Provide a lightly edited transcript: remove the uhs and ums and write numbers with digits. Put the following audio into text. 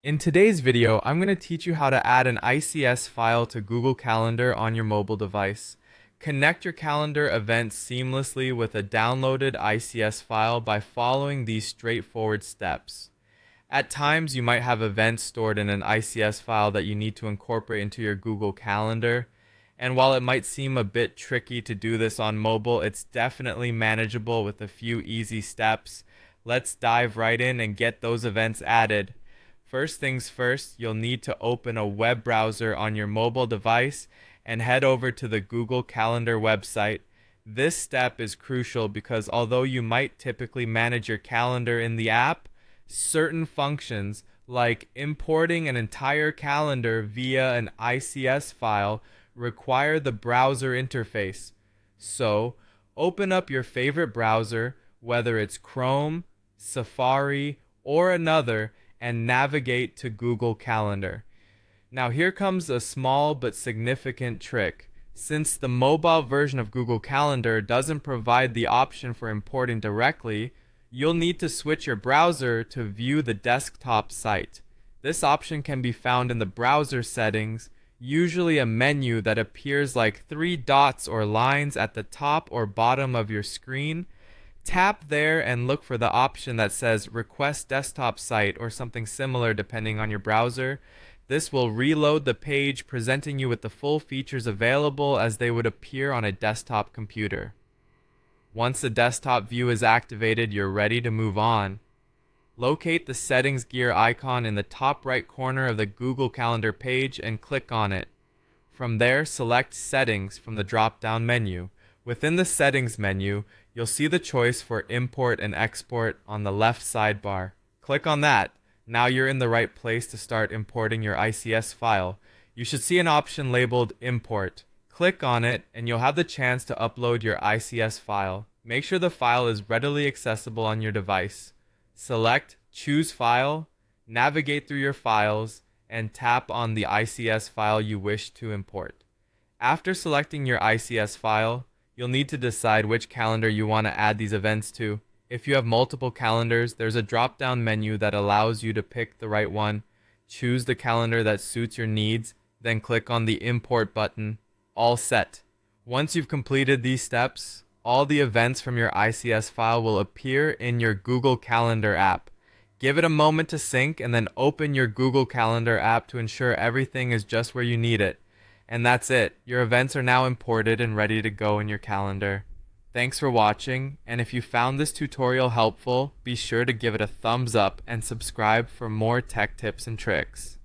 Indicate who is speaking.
Speaker 1: In today's video, I'm going to teach you how to add an ICS file to Google Calendar on your mobile device. Connect your calendar events seamlessly with a downloaded ICS file by following these straightforward steps. At times, you might have events stored in an ICS file that you need to incorporate into your Google Calendar. And while it might seem a bit tricky to do this on mobile, it's definitely manageable with a few easy steps. Let's dive right in and get those events added. First things first, you'll need to open a web browser on your mobile device and head over to the Google Calendar website. This step is crucial because although you might typically manage your calendar in the app, certain functions like importing an entire calendar via an ICS file require the browser interface. So, open up your favorite browser, whether it's Chrome, Safari, or another, and navigate to Google Calendar. Now here comes a small but significant trick. Since the mobile version of Google Calendar doesn't provide the option for importing directly, you'll need to switch your browser to view the desktop site. This option can be found in the browser settings, usually a menu that appears like three dots or lines at the top or bottom of your screen. Tap there and look for the option that says Request Desktop Site or something similar depending on your browser. This will reload the page, presenting you with the full features available as they would appear on a desktop computer. Once the desktop view is activated, you're ready to move on. Locate the settings gear icon in the top right corner of the Google Calendar page and click on it. From there, select Settings from the drop-down menu. Within the Settings menu, you'll see the choice for Import and Export on the left sidebar. Click on that. Now you're in the right place to start importing your ICS file. You should see an option labeled Import. Click on it and you'll have the chance to upload your ICS file. Make sure the file is readily accessible on your device. Select Choose File, navigate through your files, and tap on the ICS file you wish to import. After selecting your ICS file, you'll need to decide which calendar you want to add these events to. If you have multiple calendars, there's a drop-down menu that allows you to pick the right one. Choose the calendar that suits your needs, then click on the Import button. All set. Once you've completed these steps, all the events from your ICS file will appear in your Google Calendar app. Give it a moment to sync and then open your Google Calendar app to ensure everything is just where you need it. And that's it. Your events are now imported and ready to go in your calendar. Thanks for watching, and if you found this tutorial helpful, be sure to give it a thumbs up and subscribe for more tech tips and tricks.